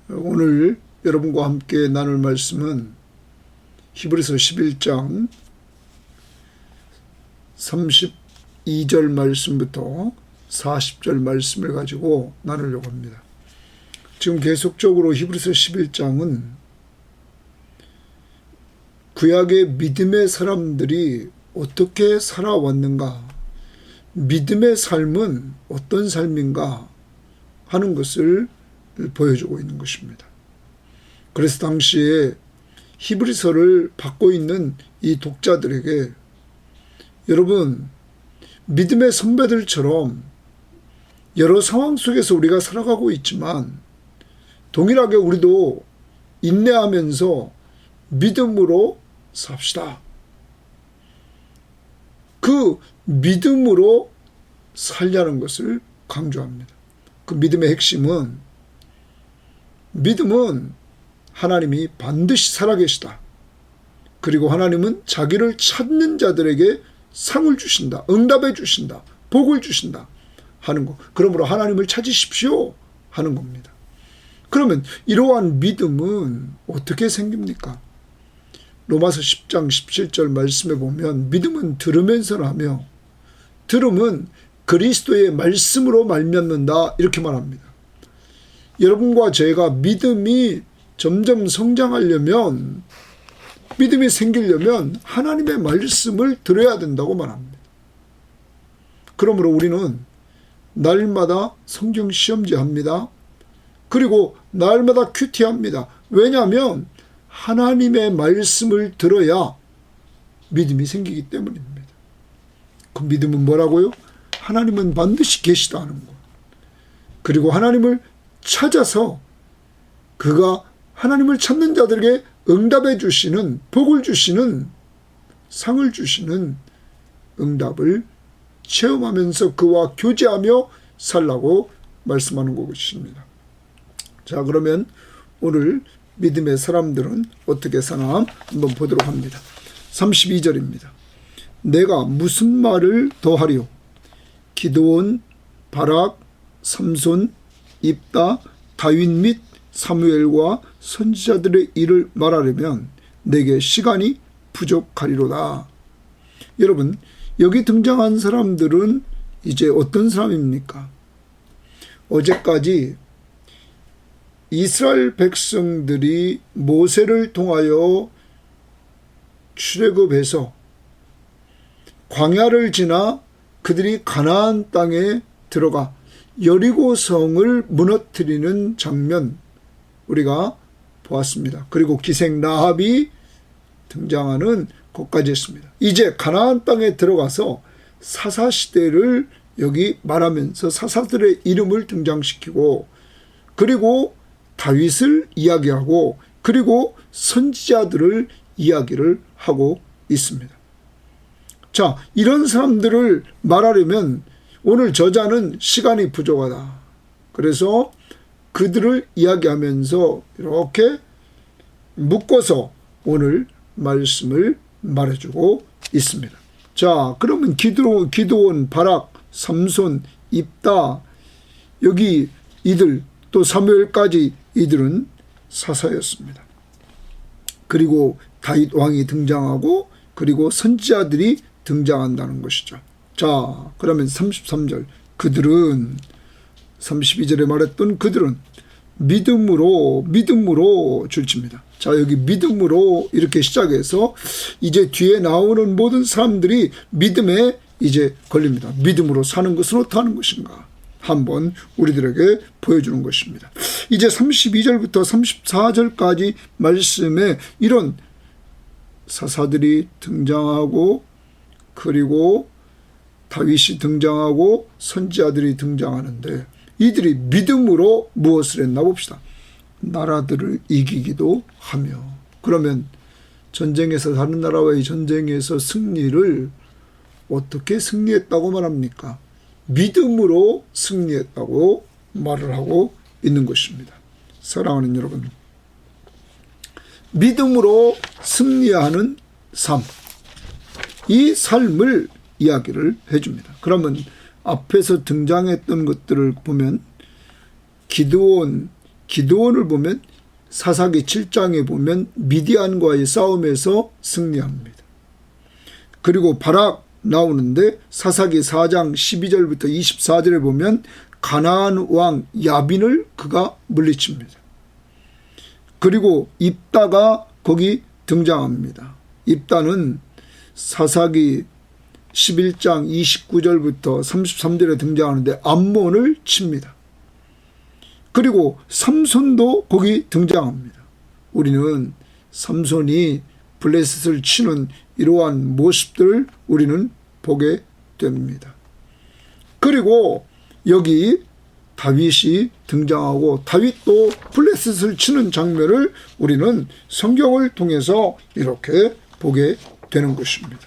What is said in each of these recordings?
오늘 여러분과 함께 나눌 말씀은 히브리서 11장 32절 말씀부터 40절 말씀을 가지고 나누려고 합니다. 지금 계속적으로 히브리서 11장은 구약의 믿음의 사람들이 어떻게 살아왔는가, 믿음의 삶은 어떤 삶인가 하는 것을 보여주고 있는 것입니다. 그래서 당시에 히브리서를 받고 있는 이 독자들에게 여러분, 믿음의 선배들처럼 여러 상황 속에서 우리가 살아가고 있지만 동일하게 우리도 인내하면서 믿음으로 삽시다. 그 믿음으로 살려는 것을 강조합니다. 그 믿음의 핵심은, 믿음은 하나님이 반드시 살아계시다. 그리고 하나님은 자기를 찾는 자들에게 상을 주신다, 응답해 주신다, 복을 주신다 하는 것. 그러므로 하나님을 찾으십시오 하는 겁니다. 그러면 이러한 믿음은 어떻게 생깁니까? 로마서 10장 17절 말씀에 보면 믿음은 들으면서 나며 들음은 그리스도의 말씀으로 말미암는다 이렇게 말합니다. 여러분과 제가 믿음이 점점 성장하려면, 믿음이 생기려면 하나님의 말씀을 들어야 된다고 말합니다. 그러므로 우리는 날마다 성경 시험지 합니다. 그리고 날마다 큐티합니다. 왜냐하면 하나님의 말씀을 들어야 믿음이 생기기 때문입니다. 그 믿음은 뭐라고요? 하나님은 반드시 계시다는 것. 그리고 하나님을 찾아서 그가 하나님을 찾는 자들에게 응답해 주시는, 복을 주시는, 상을 주시는 응답을 체험하면서 그와 교제하며 살라고 말씀하는 것입니다. 자, 그러면 오늘 믿음의 사람들은 어떻게 사나 한번 보도록 합니다. 32절입니다. 내가 무슨 말을 더하리요? 기드온, 바락, 삼손, 입다, 다윗 및 사무엘과 선지자들의 일을 말하려면 내게 시간이 부족하리로다. 여러분, 여기 등장한 사람들은 이제 어떤 사람입니까? 어제까지 이스라엘 백성들이 모세를 통하여 출애굽해서 광야를 지나 그들이 가나안 땅에 들어가 여리고 성을 무너뜨리는 장면 우리가 보았습니다. 그리고 기생 라합이 등장하는 것까지 했습니다. 이제 가나안 땅에 들어가서 사사시대를 여기 말하면서 사사들의 이름을 등장시키고, 그리고 다윗을 이야기하고, 그리고 선지자들을 이야기를 하고 있습니다. 자, 이런 사람들을 말하려면 오늘 저자는 시간이 부족하다. 그래서 그들을 이야기하면서 이렇게 묶어서 오늘 말씀을 말해주고 있습니다. 자, 그러면 기드온, 바락, 삼손, 입다, 여기 이들, 또 사무엘까지 이들은 사사였습니다. 그리고 다윗 왕이 등장하고, 그리고 선지자들이 등장한다는 것이죠. 자, 그러면 33절, 그들은, 32절에 말했던 그들은 믿음으로 줄칩니다. 자, 여기 믿음으로 이렇게 시작해서 이제 뒤에 나오는 모든 사람들이 믿음에 이제 걸립니다. 믿음으로 사는 것은 어떻게 하는 것인가 한번 우리들에게 보여주는 것입니다. 이제 32절부터 34절까지 말씀에 이런 사사들이 등장하고, 그리고 다윗이 등장하고 선지자들이 등장하는데, 이들이 믿음으로 무엇을 했나 봅시다. 나라들을 이기기도 하며. 그러면 전쟁에서, 다른 나라와의 전쟁에서 승리를 어떻게 승리했다고 말합니까? 믿음으로 승리했다고 말을 하고 있는 것입니다. 사랑하는 여러분, 믿음으로 승리하는 삶, 이 삶을 이야기를 해줍니다. 그러면 앞에서 등장했던 것들을 보면 기드온, 기드온을 보면 사사기 7장에 보면 미디안과의 싸움에서 승리합니다. 그리고 바락 나오는데 사사기 4장 12절부터 24절에 보면 가나안 왕 야빈을 그가 물리칩니다. 그리고 입다가 거기 등장합니다. 입다는 사사기 11장 29절부터 33절에 등장하는데 암몬을 칩니다. 그리고 삼손도 거기 등장합니다. 우리는 삼손이 블레셋을 치는 이러한 모습들을 우리는 보게 됩니다. 그리고 여기 다윗이 등장하고 다윗도 블레셋을 치는 장면을 우리는 성경을 통해서 이렇게 보게 되는 것입니다.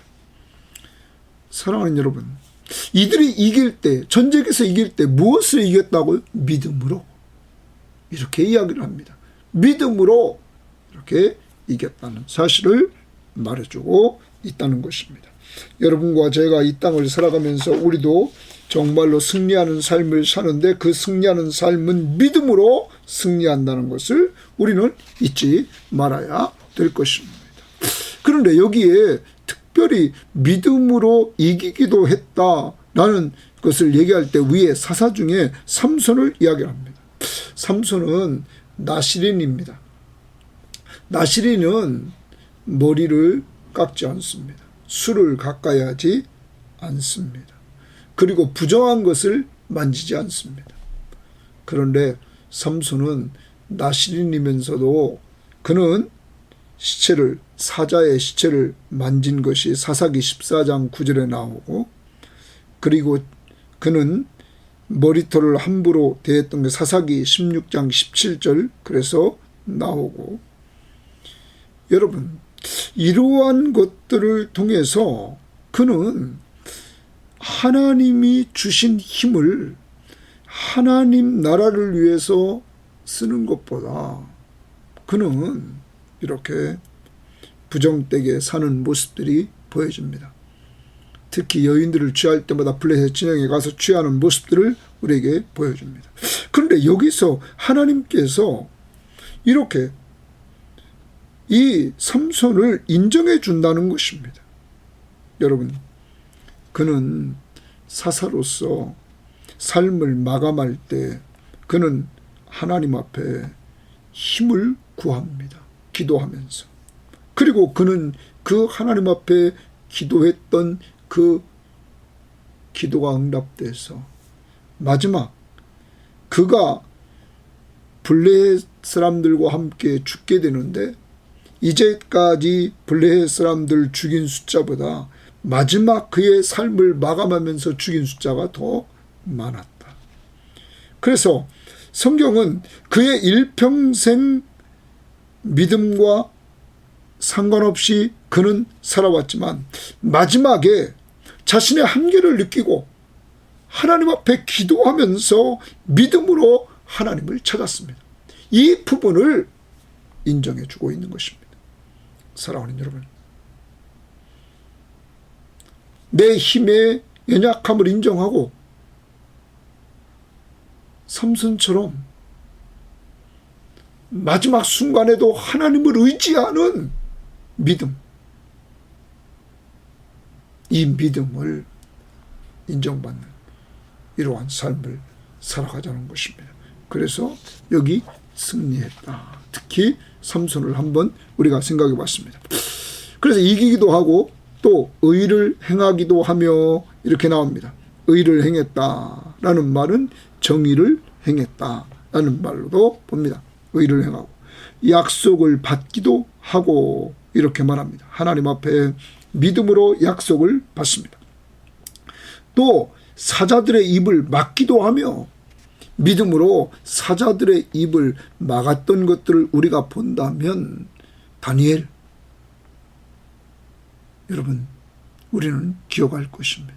사랑하는 여러분, 이들이 이길 때, 전쟁에서 이길 때 무엇을 이겼다고요? 믿음으로. 이렇게 이야기를 합니다. 믿음으로 이렇게 이겼다는 사실을 말해주고 있다는 것입니다. 여러분과 제가 이 땅을 살아가면서 우리도 정말로 승리하는 삶을 사는데 그 승리하는 삶은 믿음으로 승리한다는 것을 우리는 잊지 말아야 될 것입니다. 그런데 여기에 특별히 믿음으로 이기기도 했다라는 것을 얘기할 때 위에 사사 중에 삼손을 이야기합니다. 삼손은 나시린입니다. 나시린은 머리를 깎지 않습니다. 술을 가까이 하지 않습니다. 그리고 부정한 것을 만지지 않습니다. 그런데 삼손은 나시린이면서도 그는 사자의 시체를 만진 것이 사사기 14장 9절에 나오고, 그리고 그는 머리털을 함부로 대했던 게 사사기 16장 17절 그래서 나오고, 여러분 이러한 것들을 통해서 그는 하나님이 주신 힘을 하나님 나라를 위해서 쓰는 것보다 그는 이렇게 부정되게 사는 모습들이 보여집니다. 특히 여인들을 취할 때마다 블레셋 진영에 가서 취하는 모습들을 우리에게 보여줍니다. 그런데 여기서 하나님께서 이렇게 이 삼손을 인정해 준다는 것입니다. 여러분, 그는 사사로서 삶을 마감할 때 그는 하나님 앞에 힘을 구합니다. 기도하면서. 그리고 그는 그 하나님 앞에 기도했던 그 기도가 응답돼서 마지막 그가 블레셋 사람들과 함께 죽게 되는데, 이제까지 블레셋 사람들 죽인 숫자보다 마지막 그의 삶을 마감하면서 죽인 숫자가 더 많았다. 그래서 성경은 그의 일평생 믿음과 상관없이 그는 살아왔지만 마지막에 자신의 한계를 느끼고 하나님 앞에 기도하면서 믿음으로 하나님을 찾았습니다. 이 부분을 인정해 주고 있는 것입니다. 사랑하는 여러분, 내 힘의 연약함을 인정하고 삼손처럼 마지막 순간에도 하나님을 의지하는 믿음, 이 믿음을 인정받는 이러한 삶을 살아가자는 것입니다. 그래서 여기 승리했다. 특히 삼손을 한번 우리가 생각해 봤습니다. 그래서 이기기도 하고 또 의를 행하기도 하며 이렇게 나옵니다. 의를 행했다라는 말은 정의를 행했다라는 말로도 봅니다. 의를 행하고 약속을 받기도 하고 이렇게 말합니다. 하나님 앞에 믿음으로 약속을 받습니다. 또 사자들의 입을 막기도 하며 믿음으로 사자들의 입을 막았던 것들을 우리가 본다면 다니엘, 여러분 우리는 기억할 것입니다.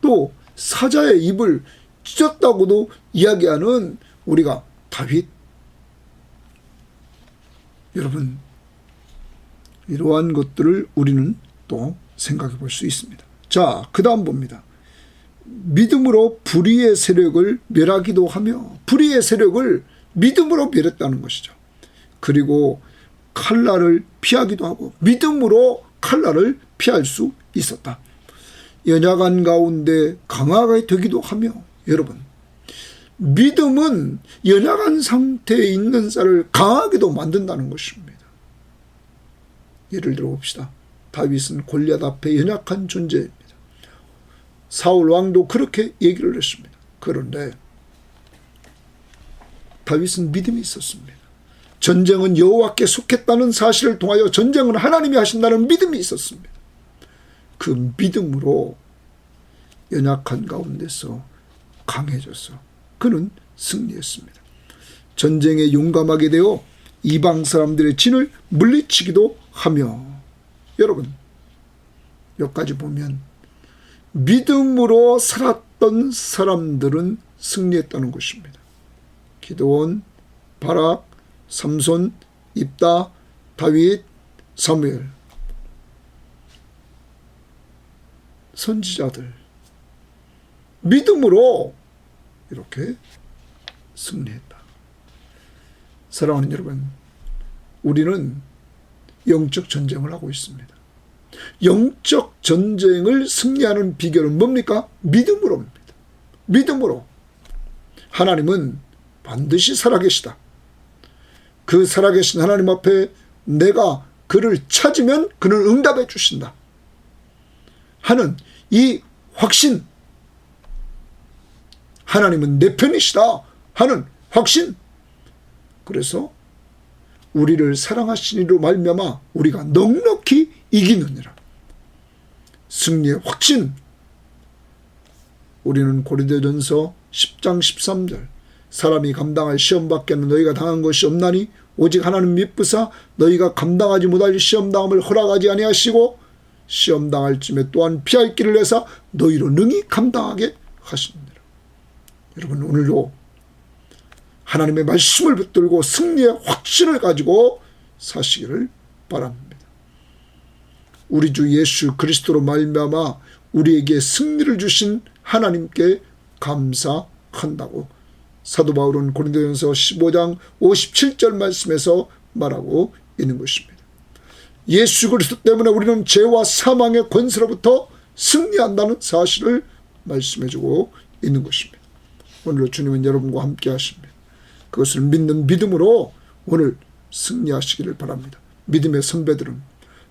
또 사자의 입을 찢었다고도 이야기하는 우리가 다윗, 여러분 이러한 것들을 우리는 또 생각해 볼 수 있습니다. 자, 그 다음 봅니다. 믿음으로 불의의 세력을 멸하기도 하며, 불의의 세력을 믿음으로 멸했다는 것이죠. 그리고 칼날을 피하기도 하고 믿음으로 칼날을 피할 수 있었다. 연약한 가운데 강하게 되기도 하며, 여러분, 믿음은 연약한 상태에 있는 자를 강하게도 만든다는 것입니다. 예를 들어 봅시다. 다윗은 골리앗 앞에 연약한 존재입니다. 사울 왕도 그렇게 얘기를 했습니다. 그런데 다윗은 믿음이 있었습니다. 전쟁은 여호와께 속했다는 사실을 통하여 전쟁은 하나님이 하신다는 믿음이 있었습니다. 그 믿음으로 연약한 가운데서 강해져서 그는 승리했습니다. 전쟁에 용감하게 되어 이방 사람들의 진을 물리치기도 하며, 여러분, 여기까지 보면 믿음으로 살았던 사람들은 승리했다는 것입니다. 기드온, 바락, 삼손, 입다, 다윗, 사무엘, 선지자들, 믿음으로 이렇게 승리했다. 사랑하는 여러분, 우리는 영적 전쟁을 하고 있습니다. 영적 전쟁을 승리하는 비결은 뭡니까? 믿음으로입니다. 믿음으로. 하나님은 반드시 살아계시다. 그 살아계신 하나님 앞에 내가 그를 찾으면 그는 응답해 주신다 하는 이 확신, 하나님은 내 편이시다 하는 확신. 그래서 우리를 사랑하시니로 말미암아 우리가 넉넉히 이기느니라. 승리의 확신. 우리는 고린도전서 10장 13절, 사람이 감당할 시험밖에는 너희가 당한 것이 없나니 오직 하나님 미쁘사 너희가 감당하지 못할 시험당함을 허락하지 아니하시고 시험당할 쯤에 또한 피할 길을 내사 너희로 능히 감당하게 하시느니라. 여러분, 오늘도 하나님의 말씀을 붙들고 승리의 확신을 가지고 사시기를 바랍니다. 우리 주 예수 그리스도로 말미암아 우리에게 승리를 주신 하나님께 감사한다고 사도 바울은 고린도전서 15장 57절 말씀에서 말하고 있는 것입니다. 예수 그리스도 때문에 우리는 죄와 사망의 권세로부터 승리한다는 사실을 말씀해주고 있는 것입니다. 오늘 주님은 여러분과 함께 하십니다. 그것을 믿는 믿음으로 오늘 승리하시기를 바랍니다. 믿음의 선배들은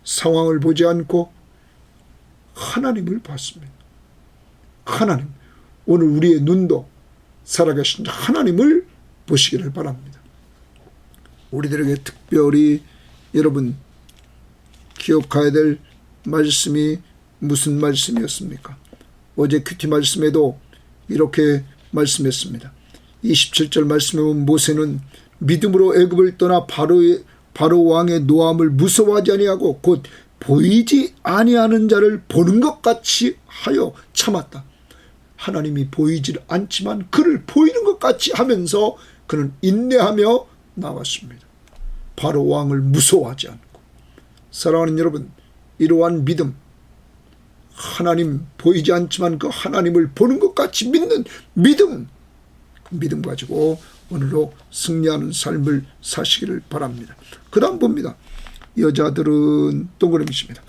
상황을 보지 않고 하나님을 봤습니다. 하나님, 오늘 우리의 눈도 살아계신 하나님을 보시기를 바랍니다. 우리들에게 특별히 여러분 기억해야 될 말씀이 무슨 말씀이었습니까? 어제 큐티 말씀에도 이렇게 말씀했습니다. 27절 말씀에 보면 모세는 믿음으로 애굽을 떠나 바로 왕의 노함을 무서워하지 아니하고 곧 보이지 아니하는 자를 보는 것 같이 하여 참았다. 하나님이 보이질 않지만 그를 보이는 것 같이 하면서 그는 인내하며 나왔습니다. 바로 왕을 무서워하지 않고. 사랑하는 여러분, 이러한 믿음, 하나님 보이지 않지만 그 하나님을 보는 것 같이 믿는 믿음, 그 믿음 가지고 오늘도 승리하는 삶을 사시기를 바랍니다. 그 다음 봅니다. 여자들은 동그라미입니다.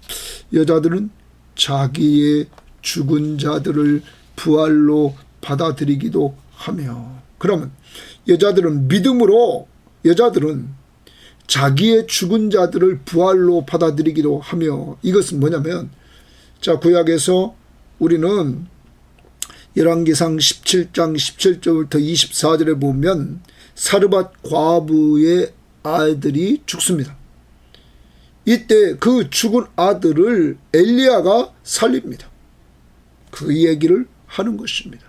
여자들은 자기의 죽은 자들을 부활로 받아들이기도 하며, 그러면 여자들은 믿음으로, 여자들은 자기의 죽은 자들을 부활로 받아들이기도 하며, 이것은 뭐냐면, 자, 구약에서 우리는 열왕기상 17장 17절부터 24절에 보면 사르밧 과부의 아들이 죽습니다. 이때 그 죽은 아들을 엘리야가 살립니다. 그 얘기를 하는 것입니다.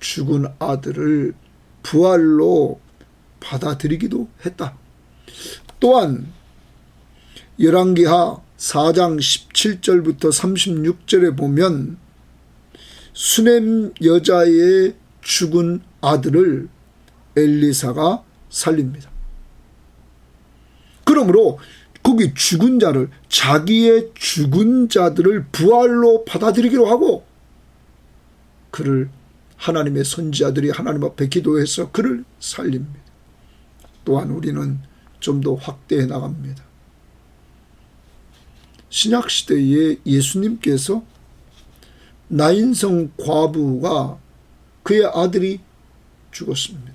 죽은 아들을 부활로 받아들이기도 했다. 또한 열왕기하 4장 17절부터 36절에 보면 수넴 여자의 죽은 아들을 엘리사가 살립니다. 그러므로 거기 죽은 자를, 자기의 죽은 자들을 부활로 받아들이기로 하고 그를 하나님의 선지자들이 하나님 앞에 기도해서 그를 살립니다. 또한 우리는 좀 더 확대해 나갑니다. 신약시대에 예수님께서 나인성 과부가 그의 아들이 죽었습니다.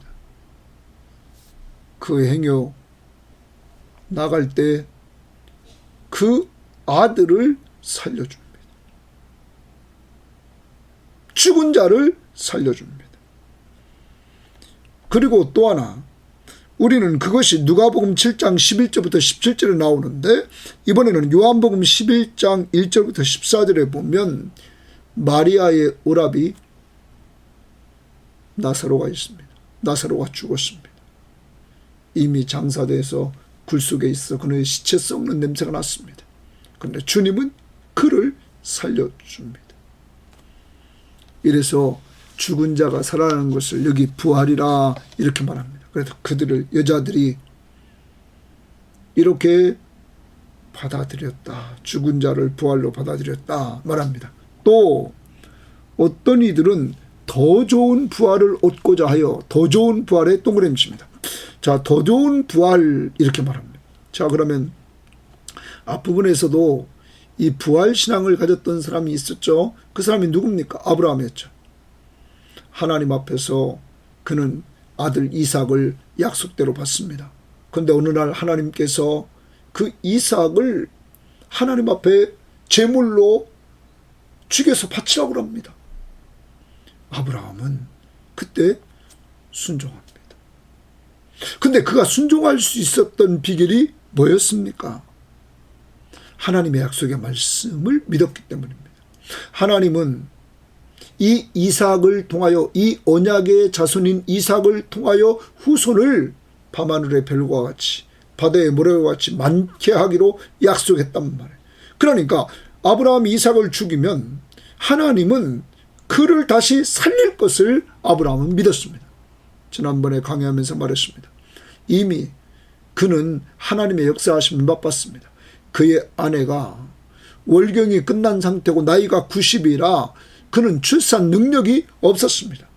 그 행여 나갈 때 그 아들을 살려줍니다. 죽은 자를 살려줍니다. 그리고 또 하나, 우리는 그것이 누가복음 7장 11절부터 17절에 나오는데, 이번에는 요한복음 11장 1절부터 14절에 보면 마리아의 오라비 나사로가 있습니다. 나사로가 죽었습니다. 이미 장사돼서 굴속에 있어 그의 시체 썩는 냄새가 났습니다. 그런데 주님은 그를 살려줍니다. 이래서 죽은 자가 살아나는 것을 여기 부활이라 이렇게 말합니다. 그래서 그들을, 여자들이 이렇게 받아들였다. 죽은 자를 부활로 받아들였다 말합니다. 또 어떤 이들은 더 좋은 부활을 얻고자 하여, 더 좋은 부활의 동그라미입니다. 자, 더 좋은 부활 이렇게 말합니다. 자, 그러면 앞부분에서도 이 부활 신앙을 가졌던 사람이 있었죠. 그 사람이 누굽니까? 아브라함이었죠. 하나님 앞에서 그는 아들 이삭을 약속대로 받습니다. 그런데 어느 날 하나님께서 그 이삭을 하나님 앞에 제물로 죽여서 바치라고 합니다. 아브라함은 그때 순종합니다. 근데 그가 순종할 수 있었던 비결이 뭐였습니까? 하나님의 약속의 말씀을 믿었기 때문입니다. 하나님은 이 이삭을 통하여, 이 언약의 자손인 이삭을 통하여 후손을 밤하늘의 별과 같이, 바다의 모래와 같이 많게 하기로 약속했단 말이에요. 그러니까 아브라함이 이삭을 죽이면 하나님은 그를 다시 살릴 것을 아브라함은 믿었습니다. 지난번에 강의하면서 말했습니다. 이미 그는 하나님의 역사하심을 맛봤습니다. 그의 아내가 월경이 끝난 상태고 나이가 90이라 그는 출산 능력이 없었습니다.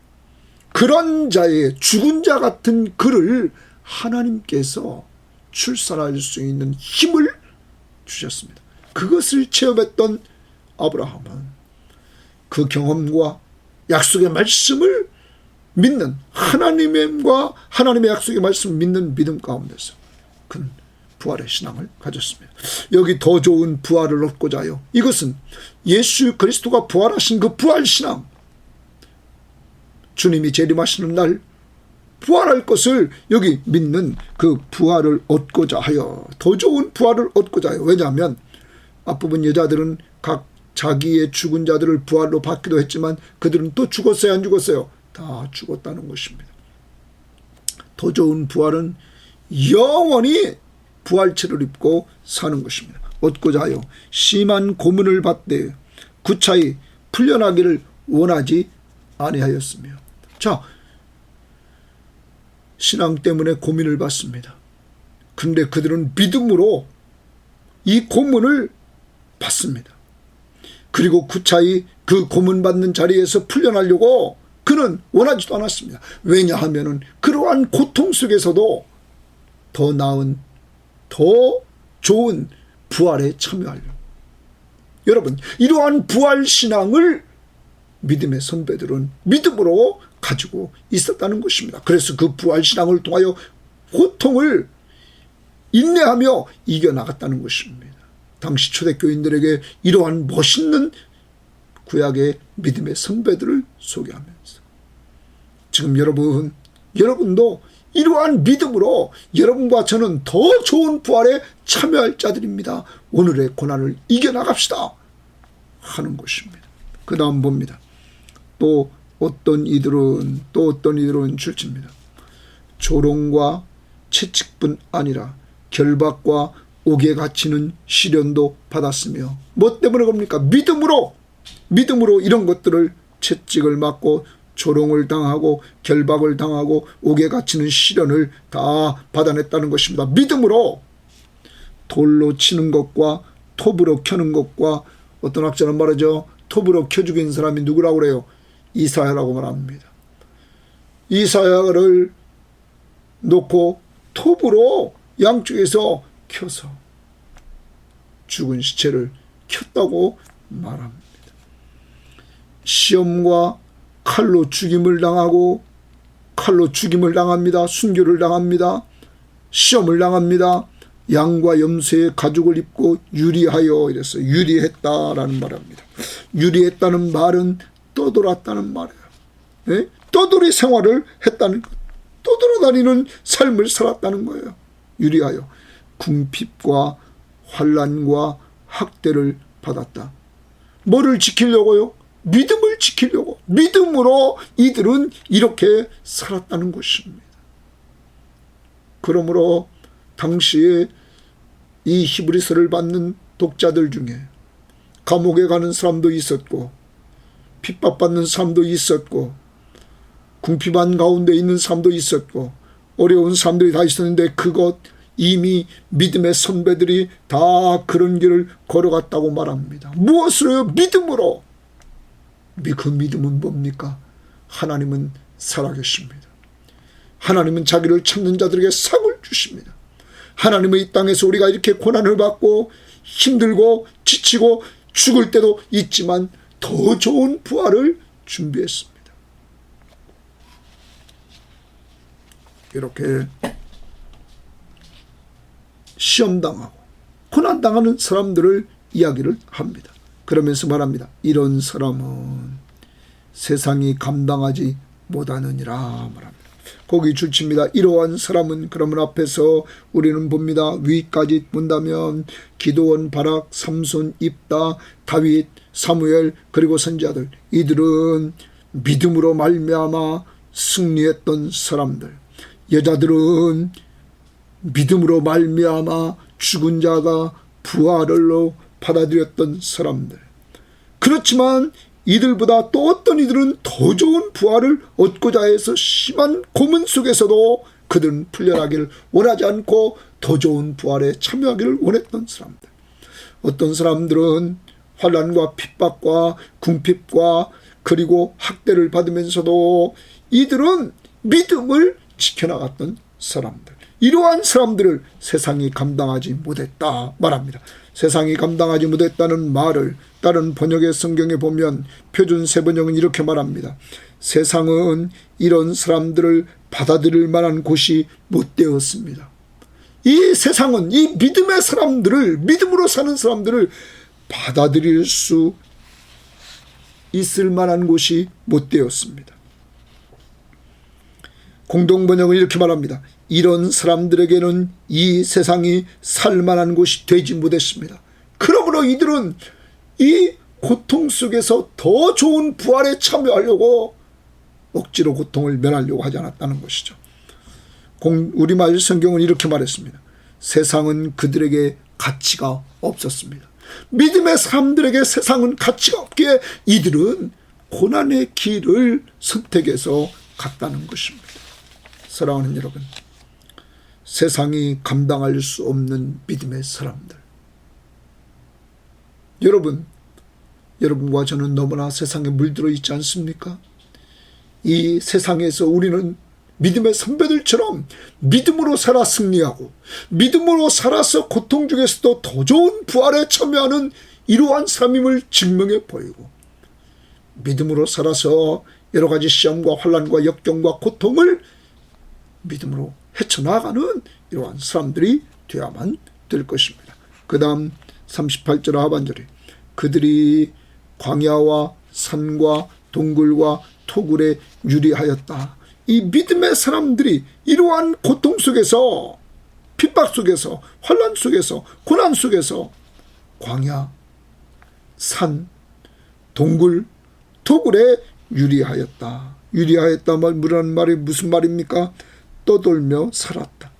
그런 자의, 죽은 자 같은 그를 하나님께서 출산할 수 있는 힘을 주셨습니다. 그것을 체험했던 아브라함은 그 경험과 약속의 말씀을 믿는, 하나님과 하나님의 약속의 말씀을 믿는 믿음 가운데서 그는 부활의 신앙을 가졌습니다. 여기 더 좋은 부활을 얻고자 하여, 이것은 예수 그리스도가 부활하신 그 부활 신앙, 주님이 재림하시는 날 부활할 것을 여기 믿는 그 부활을 얻고자 하여, 더 좋은 부활을 얻고자 하여. 왜냐하면 앞부분 여자들은 각 자기의 죽은 자들을 부활로 받기도 했지만 그들은 또 죽었어요, 안 죽었어요? 다 죽었다는 것입니다. 더 좋은 부활은 영원히 부활체를 입고 사는 것입니다. 얻고자 하여 심한 고문을 받되 구차히 풀려나기를 원하지 아니하였으며. 자, 신앙 때문에 고민을 받습니다. 그런데 그들은 믿음으로 이 고문을 받습니다. 그리고 구차히 그 고문받는 자리에서 풀려나려고 그는 원하지도 않았습니다. 왜냐하면 그러한 고통 속에서도 더 나은, 더 좋은 부활에 참여하려고. 여러분, 이러한 부활 신앙을 믿음의 선배들은 믿음으로 가지고 있었다는 것입니다. 그래서 그 부활 신앙을 통하여 고통을 인내하며 이겨나갔다는 것입니다. 당시 초대교인들에게 이러한 멋있는 구약의 믿음의 선배들을 소개하면서, 지금 여러분도 이러한 믿음으로 여러분과 저는 더 좋은 부활에 참여할 자들입니다. 오늘의 고난을 이겨나갑시다 하는 것입니다. 그 다음 봅니다. 또 어떤 이들은 출치입니다. 조롱과 채찍뿐 아니라 결박과 옥에 갇히는 시련도 받았으며, 뭐 때문에 겁니까? 믿음으로 이런 것들을, 채찍을 맞고 조롱을 당하고 결박을 당하고 옥에 갇히는 시련을 다 받아냈다는 것입니다. 믿음으로 돌로 치는 것과 톱으로 켜는 것과, 어떤 학자는 말하죠. 톱으로 켜 죽인 사람이 누구라고 그래요? 이사야라고 말합니다. 이사야를 놓고 톱으로 양쪽에서 켜서 죽은 시체를 켰다고 말합니다. 시험과 칼로 죽임을 당하고 칼로 죽임을 당합니다. 순교를 당합니다. 시험을 당합니다. 양과 염소의 가죽을 입고 유리하여 이랬어요. 유리했다라는 말입니다. 유리했다는 말은 떠돌았다는 말이에요. 네? 떠돌이 생활을 했다는 것. 떠돌아다니는 삶을 살았다는 거예요. 유리하여 궁핍과 환난과 학대를 받았다. 뭐를 지키려고요? 믿음을 지키려고. 믿음으로 이들은 이렇게 살았다는 것입니다. 그러므로 당시에 이 히브리서를 받는 독자들 중에 감옥에 가는 사람도 있었고 핍박받는 사람도 있었고 궁핍한 가운데 있는 사람도 있었고 어려운 사람들이 다 있었는데 그것 이미 믿음의 선배들이 다 그런 길을 걸어갔다고 말합니다. 무엇으로요? 믿음으로. 그 믿음은 뭡니까? 하나님은 살아계십니다. 하나님은 자기를 찾는 자들에게 상을 주십니다. 하나님의 이 땅에서 우리가 이렇게 고난을 받고 힘들고 지치고 죽을 때도 있지만 더 좋은 부활을 준비했습니다. 이렇게 시험당하고 고난당하는 사람들을 이야기를 합니다. 그러면서 말합니다. 이런 사람은 세상이 감당하지 못하느니라 말합니다. 거기 줄칩니다. 이러한 사람은 그러면 앞에서 우리는 봅니다. 위까지 본다면 기드온, 바락, 삼손, 입다, 다윗, 사무엘 그리고 선지자들 이들은 믿음으로 말미암아 승리했던 사람들. 여자들은 믿음으로 말미암아 죽은 자가 부활로 받아들였던 사람들. 그렇지만 이들보다 또 어떤 이들은 더 좋은 부활을 얻고자 해서 심한 고문 속에서도 그들은 풀려나기를 원하지 않고 더 좋은 부활에 참여하기를 원했던 사람들. 어떤 사람들은 환난과 핍박과 궁핍과 그리고 학대를 받으면서도 이들은 믿음을 지켜나갔던 사람들. 이러한 사람들을 세상이 감당하지 못했다 말합니다. 세상이 감당하지 못했다는 말을 다른 번역의 성경에 보면 표준 세번역은 이렇게 말합니다. 세상은 이런 사람들을 받아들일 만한 곳이 못 되었습니다. 이 세상은 이 믿음의 사람들을, 믿음으로 사는 사람들을 받아들일 수 있을 만한 곳이 못 되었습니다. 공동번역은 이렇게 말합니다. 이런 사람들에게는 이 세상이 살만한 곳이 되지 못했습니다. 그러므로 이들은 이 고통 속에서 더 좋은 부활에 참여하려고 억지로 고통을 면하려고 하지 않았다는 것이죠. 우리말 성경은 이렇게 말했습니다. 세상은 그들에게 가치가 없었습니다. 믿음의 사람들에게 세상은 가치가 없기에 이들은 고난의 길을 선택해서 갔다는 것입니다. 사랑하는 여러분, 세상이 감당할 수 없는 믿음의 사람들. 여러분과 저는 너무나 세상에 물들어 있지 않습니까? 이 세상에서 우리는 믿음의 선배들처럼 믿음으로 살아 승리하고 믿음으로 살아서 고통 중에서도 더 좋은 부활에 참여하는 이러한 삶임을 증명해 보이고 믿음으로 살아서 여러 가지 시험과 환난과 역경과 고통을 믿음으로 헤쳐나가는 이러한 사람들이 되어야만 될 것입니다. 그 다음 38절 하반절에 그들이 광야와 산과 동굴과 토굴에 유리하였다. 이 믿음의 사람들이 이러한 고통 속에서 핍박 속에서 환난 속에서 고난 속에서 광야, 산, 동굴, 토굴에 유리하였다. 유리하였다 말이라는 말이 무슨 말입니까? 떠돌며 살았다.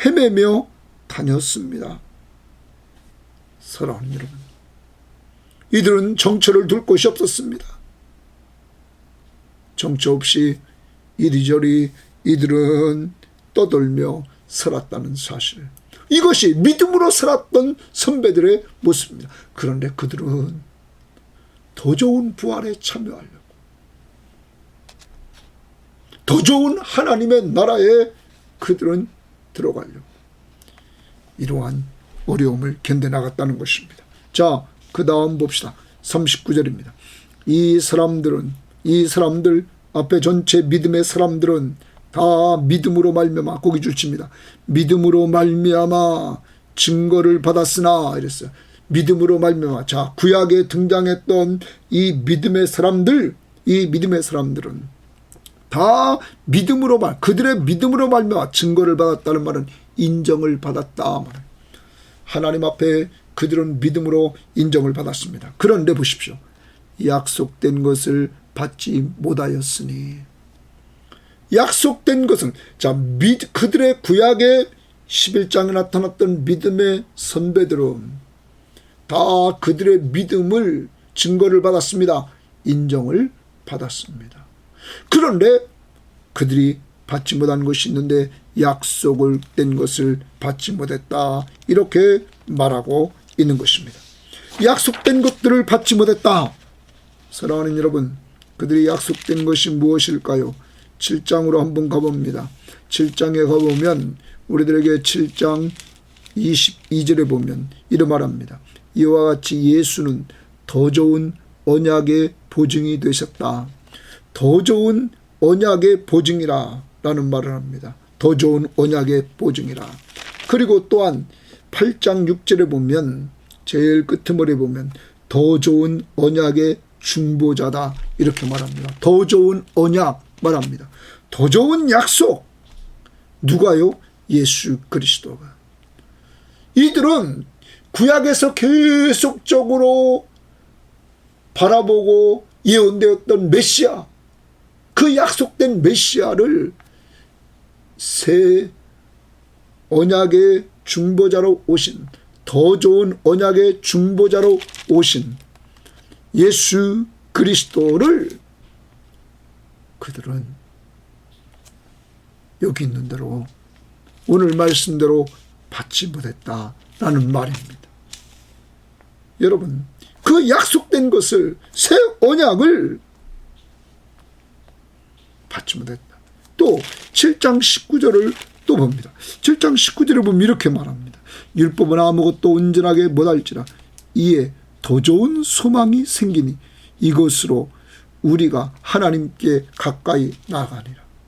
헤매며 다녔습니다. 사랑하는 여러분, 이들은 정처를 둘 곳이 없었습니다. 정처 없이 이리저리 이들은 떠돌며 살았다는 사실, 이것이 믿음으로 살았던 선배들의 모습입니다. 그런데 그들은 더 좋은 부활에 참여하려고, 더 좋은 하나님의 나라에 그들은 들어가려고 이러한 어려움을 견뎌나갔다는 것입니다. 자, 그 다음 봅시다. 39절입니다. 이 사람들 앞에 전체 믿음의 사람들은 다 믿음으로 말미암아, 거기 줄칩니다. 믿음으로 말미암아 증거를 받았으나 이랬어요. 믿음으로 말미암아. 자, 구약에 등장했던 이 믿음의 사람들은 다 그들의 믿음으로 말미암아 증거를 받았다는 말은 인정을 받았다. 하나님 앞에 그들은 믿음으로 인정을 받았습니다. 그런데 보십시오. 약속된 것을 받지 못하였으니, 약속된 것은, 자, 그들의 구약의 11장에 나타났던 믿음의 선배들은 다 그들의 믿음을 증거를 받았습니다. 인정을 받았습니다. 그런데 그들이 받지 못한 것이 있는데 약속을 된 것을 받지 못했다. 이렇게 말하고 있는 것입니다. 약속된 것들을 받지 못했다. 사랑하는 여러분, 그들이 약속된 것이 무엇일까요? 7장으로 한번 가봅니다. 7장에 가보면 우리들에게 7장 22절에 보면 이런 말합니다. 이와 같이 예수는 더 좋은 언약의 보증이 되셨다. 더 좋은 언약의 보증이라 라는 말을 합니다. 더 좋은 언약의 보증이라. 그리고 또한 8장 6절에 보면 제일 끄트머리에 보면 더 좋은 언약의 중보자다 이렇게 말합니다. 더 좋은 언약 말합니다. 더 좋은 약속. 누가요? 예수 그리스도가. 이들은 구약에서 계속적으로 바라보고 예언되었던 메시아, 그 약속된 메시아를 새 언약의 중보자로 오신, 더 좋은 언약의 중보자로 오신 예수 그리스도를 그들은 여기 있는 대로 오늘 말씀대로 받지 못했다라는 말입니다. 여러분, 그 약속된 것을, 새 언약을 받지 못했다. 또 7장 19절을 또 봅니다. 7장 19절에 보면 이렇게 말합니다. 율법은 아무것도 온전하게 못할지라 이에 더 좋은 소망이 생기니 이것으로 우리가 하나님께 가까이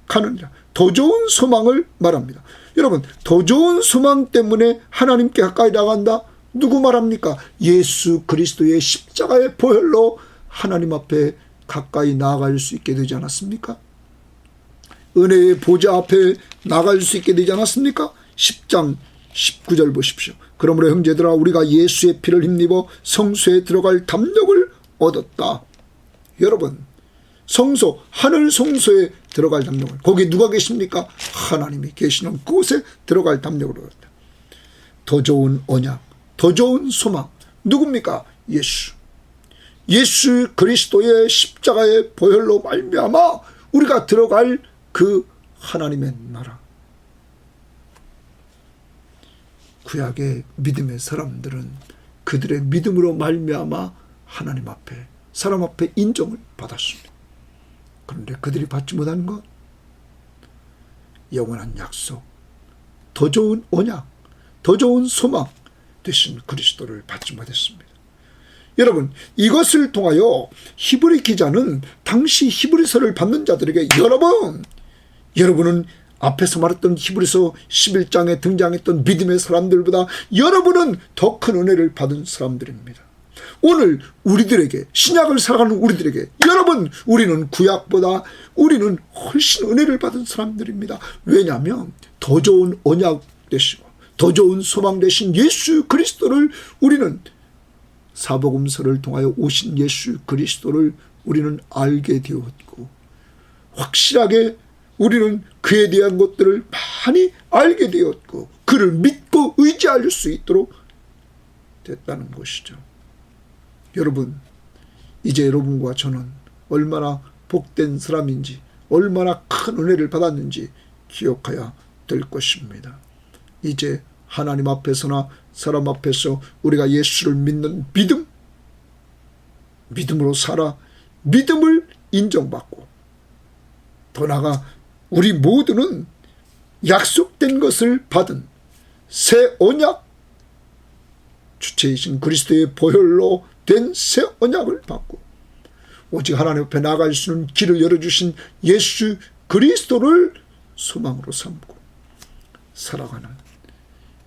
가느니라. 더 좋은 소망을 말합니다. 여러분, 더 좋은 소망 때문에 하나님께 가까이 나간다? 누구 말합니까? 예수 그리스도의 십자가의 보혈로 하나님 앞에 가까이 나아갈 수 있게 되지 않았습니까? 은혜의 보좌 앞에 나갈 수 있게 되지 않았습니까? 10장 19절 보십시오. 그러므로 형제들아, 우리가 예수의 피를 힘입어 성소에 들어갈 담력을 얻었다. 여러분, 성소, 하늘 성소에 들어갈 담력을, 거기 누가 계십니까? 하나님이 계시는 그곳에 들어갈 담력을 얻었다. 더 좋은 언약, 더 좋은 소망, 누굽니까? 예수 그리스도의 십자가의 보혈로 말미암아 우리가 들어갈 그 하나님의 나라. 구약의 믿음의 사람들은 그들의 믿음으로 말미암아 하나님 앞에, 사람 앞에 인정을 받았습니다. 그런데 그들이 받지 못한 것, 영원한 약속, 더 좋은 언약, 더 좋은 소망 되신 그리스도를 받지 못했습니다. 여러분, 이것을 통하여 히브리 기자는 당시 히브리서를 받는 자들에게 여러분은 앞에서 말했던 히브리서 11장에 등장했던 믿음의 사람들보다 여러분은 더 큰 은혜를 받은 사람들입니다. 오늘 우리들에게, 신약을 살아가는 우리들에게, 우리는 구약보다 우리는 훨씬 은혜를 받은 사람들입니다. 왜냐하면 더 좋은 언약 되시고 더 좋은 소망 되신 예수 그리스도를 우리는, 사복음서를 통하여 오신 예수 그리스도를 우리는 알게 되었고, 확실하게 우리는 그에 대한 것들을 많이 알게 되었고, 그를 믿고 의지할 수 있도록 됐다는 것이죠. 여러분, 이제 여러분과 저는 얼마나 복된 사람인지, 얼마나 큰 은혜를 받았는지 기억해야 될 것입니다. 이제 하나님 앞에서나 사람 앞에서 우리가 예수를 믿는 믿음으로 살아 믿음을 인정받고, 더 나아가 우리 모두는 약속된 것을 받은 새 언약, 주체이신 그리스도의 보혈로 된 새 언약을 받고 오직 하나님 앞에 나아갈 수 있는 길을 열어주신 예수 그리스도를 소망으로 삼고 살아가는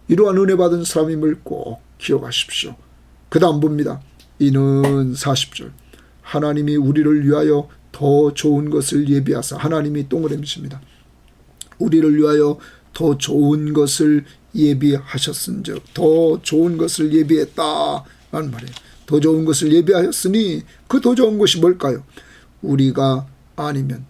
이러한 은혜 받은 사람임을 꼭 기억하십시오. 그 다음 봅니다. 이는 40절. 하나님이 우리를 위하여 더 좋은 것을 예비하사, 하나님이 동그라미십니다. 우리를 위하여 더 좋은 것을 예비하셨은즉, 더 좋은 것을 예비했다 라는 말이에요. 더 좋은 것을 예비하였으니 그 더 좋은 것이 뭘까요? 우리가 아니면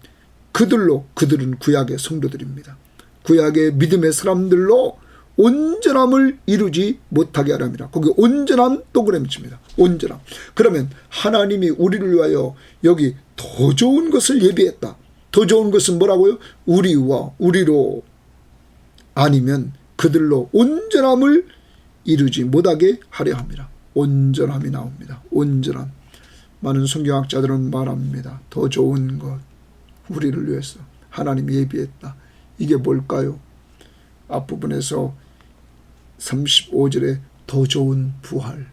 그들은 구약의 성도들입니다. 구약의 믿음의 사람들로 온전함을 이루지 못하게 하랍니다. 거기 온전함 동그라미 칩니다. 온전함. 그러면 하나님이 우리를 위하여 여기 더 좋은 것을 예비했다. 더 좋은 것은 뭐라고요? 우리로 아니면 그들로 온전함을 이루지 못하게 하려 합니다. 온전함이 나옵니다. 온전함. 많은 성경학자들은 말합니다. 더 좋은 것, 우리를 위해서 하나님이 예비했다. 이게 뭘까요? 앞부분에서 35절에 더 좋은 부활.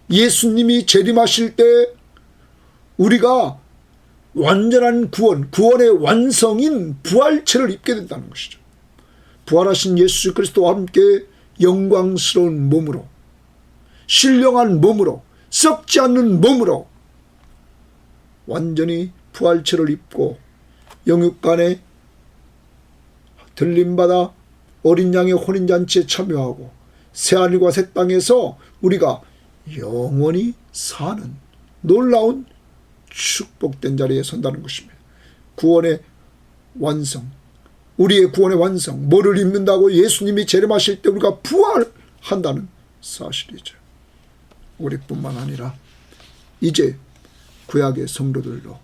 예수님이 재림하실 때 우리가 완전한 구원의 완성인 부활체를 입게 된다는 것이죠. 부활하신 예수 그리스도와 함께 영광스러운 몸으로, 신령한 몸으로, 썩지 않는 몸으로 완전히 부활체를 입고 영육간에 들림받아 어린 양의 혼인잔치에 참여하고 새하늘과 새 땅에서 우리가 영원히 사는 놀라운 축복된 자리에 선다는 것입니다. 구원의 완성, 우리의 구원의 완성, 뭐를 입는다고? 예수님이 재림하실 때 우리가 부활한다는 사실이죠. 우리뿐만 아니라 이제 구약의 성도들도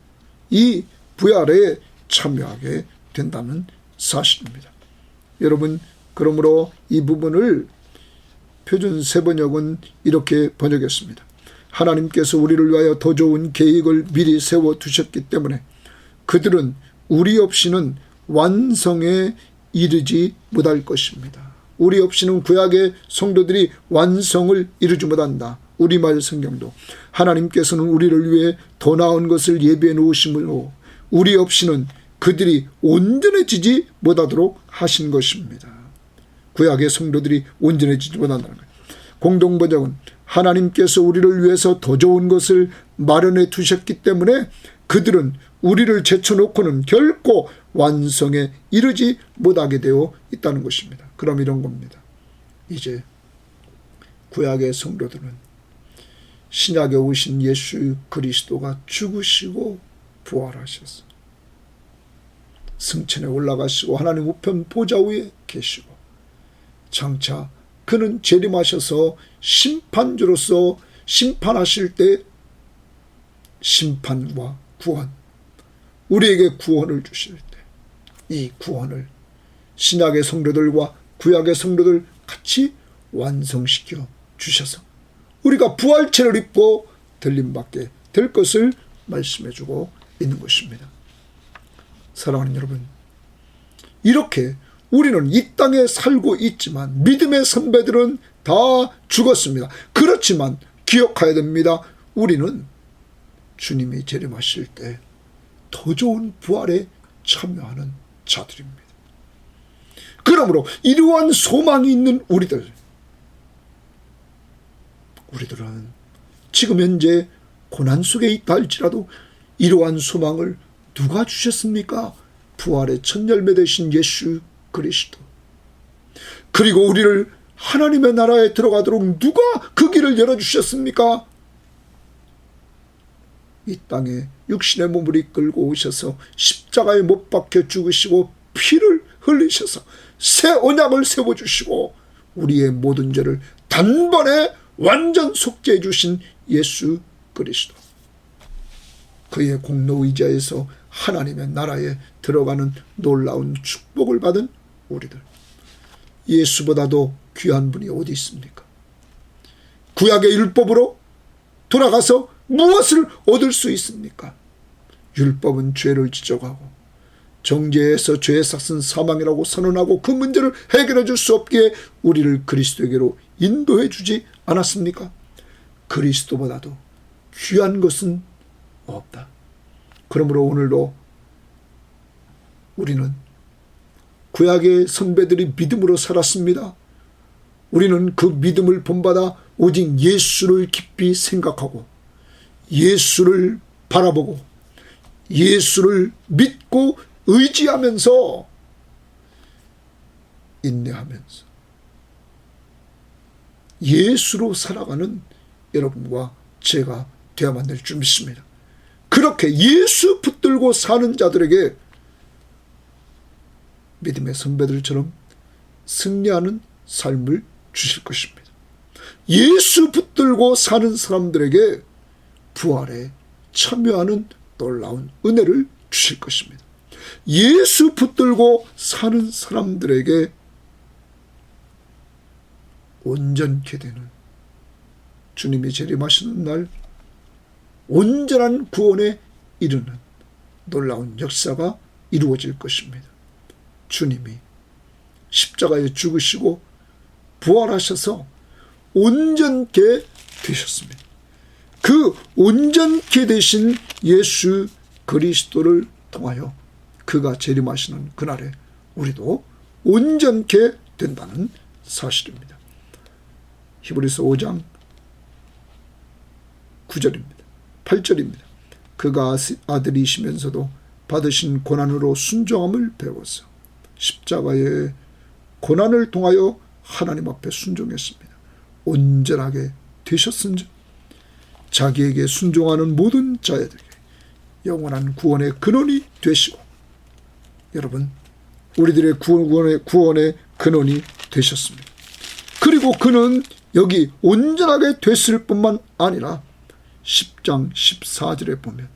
이 부활에 참여하게 된다는 사실입니다. 여러분, 그러므로 이 부분을 표준 세번역은 이렇게 번역했습니다. 하나님께서 우리를 위하여 더 좋은 계획을 미리 세워두셨기 때문에 그들은 우리 없이는 완성에 이르지 못할 것입니다. 우리 없이는 구약의 성도들이 완성을 이루지 못한다. 우리말 성경도 하나님께서는 우리를 위해 더 나은 것을 예비해 놓으심으로 우리 없이는 그들이 온전해지지 못하도록 하신 것입니다. 구약의 성도들이 온전해지지 못한다는 거예요. 공동번역은 하나님께서 우리를 위해서 더 좋은 것을 마련해 두셨기 때문에 그들은 우리를 제쳐놓고는 결코 완성에 이르지 못하게 되어 있다는 것입니다. 그럼 이런 겁니다. 이제 구약의 성도들은 신약에 오신 예수 그리스도가 죽으시고 부활하셔서 승천에 올라가시고 하나님 우편 보좌 위에 계시고 장차 그는 재림하셔서 심판주로서 심판하실 때 심판과 구원, 우리에게 구원을 주실 때 이 구원을 신약의 성도들과 구약의 성도들 같이 완성시켜 주셔서 우리가 부활체를 입고 들림받게 될 것을 말씀해주고 있는 것입니다. 사랑하는 여러분, 이렇게 우리는 이 땅에 살고 있지만 믿음의 선배들은 다 죽었습니다. 그렇지만 기억해야 됩니다. 우리는 주님이 재림하실 때 더 좋은 부활에 참여하는 자들입니다. 그러므로 이러한 소망이 있는 우리들은 지금 현재 고난 속에 있다 할지라도 이러한 소망을 누가 주셨습니까? 부활의 첫 열매 되신 예수 그리스도. 그리고 우리를 하나님의 나라에 들어가도록 누가 그 길을 열어주셨습니까? 이 땅에 육신의 몸을 이끌고 오셔서 십자가에 못 박혀 죽으시고 피를 흘리셔서 새 언약을 세워주시고 우리의 모든 죄를 단번에 완전 속죄해 주신 예수 그리스도. 그의 공로 의지하에서 하나님의 나라에 들어가는 놀라운 축복을 받은 우리들. 예수보다도 귀한 분이 어디 있습니까? 구약의 율법으로 돌아가서 무엇을 얻을 수 있습니까? 율법은 죄를 지적하고 정죄에서 죄의 삭은 사망이라고 선언하고 그 문제를 해결해 줄 수 없기에 우리를 그리스도에게로 인도해 주지 않았습니까? 그리스도보다도 귀한 것은 없다. 그러므로 오늘도 우리는 구약의 선배들이 믿음으로 살았습니다. 우리는 그 믿음을 본받아 오직 예수를 깊이 생각하고 예수를 바라보고 예수를 믿고 의지하면서 인내하면서 예수로 살아가는 여러분과 제가 되어야만 될 줄 믿습니다. 그렇게 예수 붙들고 사는 자들에게 믿음의 선배들처럼 승리하는 삶을 주실 것입니다. 예수 붙들고 사는 사람들에게 부활에 참여하는 놀라운 은혜를 주실 것입니다. 예수 붙들고 사는 사람들에게 온전케 되는 주님이 재림하시는 날 온전한 구원에 이르는 놀라운 역사가 이루어질 것입니다. 주님이 십자가에 죽으시고 부활하셔서 온전케 되셨습니다. 그 온전케 되신 예수 그리스도를 통하여 그가 재림하시는 그날에 우리도 온전케 된다는 사실입니다. 히브리서 5장 9절입니다. 8절입니다. 그가 아들이시면서도 받으신 고난으로 순종함을 배워서 십자가의 고난을 통하여 하나님 앞에 순종했습니다. 온전하게 되셨은즉 자기에게 순종하는 모든 자들에게 영원한 구원의 근원이 되시고, 여러분 우리들의 구원의 근원이 되셨습니다. 그리고 그는 여기 온전하게 됐을 뿐만 아니라 10장 14절에 보면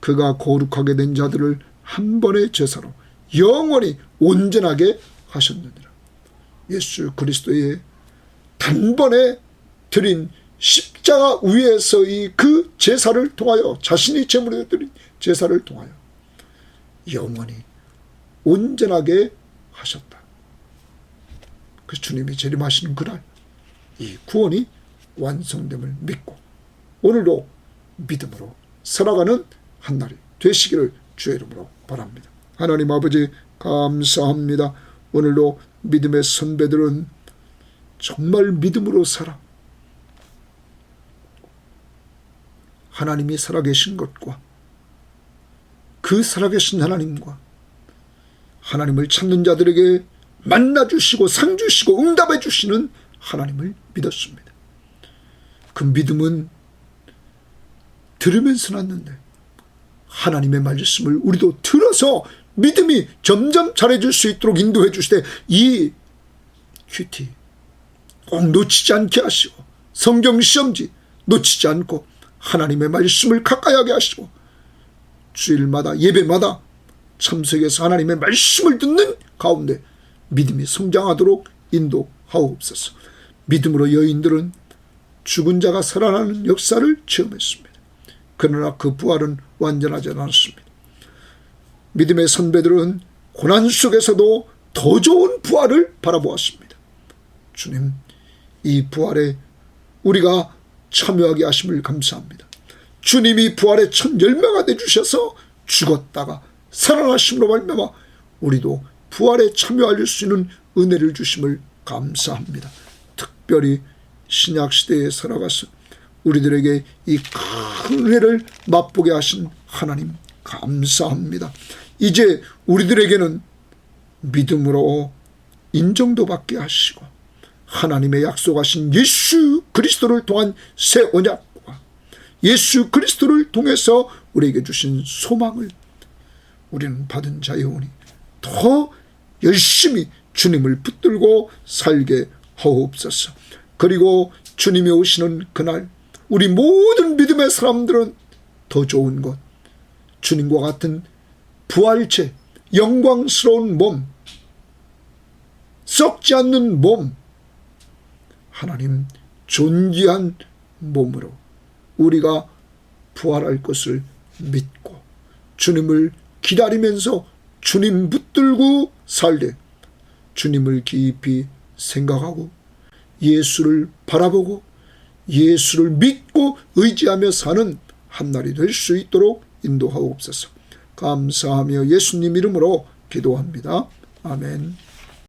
그가 거룩하게 된 자들을 한 번의 제사로 영원히 온전하게 하셨느니라. 예수 그리스도의 단번에 드린 십자가 위에서의 그 제사를 통하여, 자신이 제물로 드린 제사를 통하여 영원히 온전하게 하셨다. 그 주님이 재림하시는 그날 이 구원이 완성됨을 믿고 오늘도 믿음으로 살아가는 한 날이 되시기를 주의 이름으로 바랍니다. 하나님 아버지 감사합니다. 오늘도 믿음의 선배들은 정말 믿음으로 살아 하나님이 살아계신 것과 그 살아계신 하나님과 하나님을 찾는 자들에게 만나주시고 상주시고 응답해 주시는 하나님을 믿었습니다. 그 믿음은 들으면서 났는데 하나님의 말씀을 우리도 들어서 믿음이 점점 잘해줄 수 있도록 인도해 주시되 이 큐티 꼭 놓치지 않게 하시고 성경 시험지 놓치지 않고 하나님의 말씀을 가까이 하게 하시고 주일마다 예배마다 참석해서 하나님의 말씀을 듣는 가운데 믿음이 성장하도록 인도하옵소서. 믿음으로 여인들은 죽은 자가 살아나는 역사를 체험했습니다. 그러나 그 부활은 완전하지 않았습니다. 믿음의 선배들은 고난 속에서도 더 좋은 부활을 바라보았습니다. 주님, 이 부활에 우리가 참여하게 하심을 감사합니다. 주님이 부활의 첫 열매가 되주셔서 죽었다가 살아나심으로 말미암아 우리도 부활에 참여할 수 있는 은혜를 주심을 감사합니다. 특별히 신약시대에 살아가서 우리들에게 이 큰 은혜를 맛보게 하신 하나님 감사합니다. 이제 우리들에게는 믿음으로 인정도 받게 하시고 하나님의 약속하신 예수 그리스도를 통한 새 언약과 예수 그리스도를 통해서 우리에게 주신 소망을 우리는 받은 자여오니 더 열심히 주님을 붙들고 살게 하옵소서. 그리고 주님이 오시는 그날 우리 모든 믿음의 사람들은 더 좋은 것, 주님과 같은 부활체, 영광스러운 몸, 썩지 않는 몸, 하나님 존귀한 몸으로 우리가 부활할 것을 믿고 주님을 기다리면서 주님 붙들고 살되 주님을 깊이 생각하고 예수를 바라보고 예수를 믿고 의지하며 사는 한날이 될 수 있도록 인도하옵소서. 감사하며 예수님 이름으로 기도합니다. 아멘.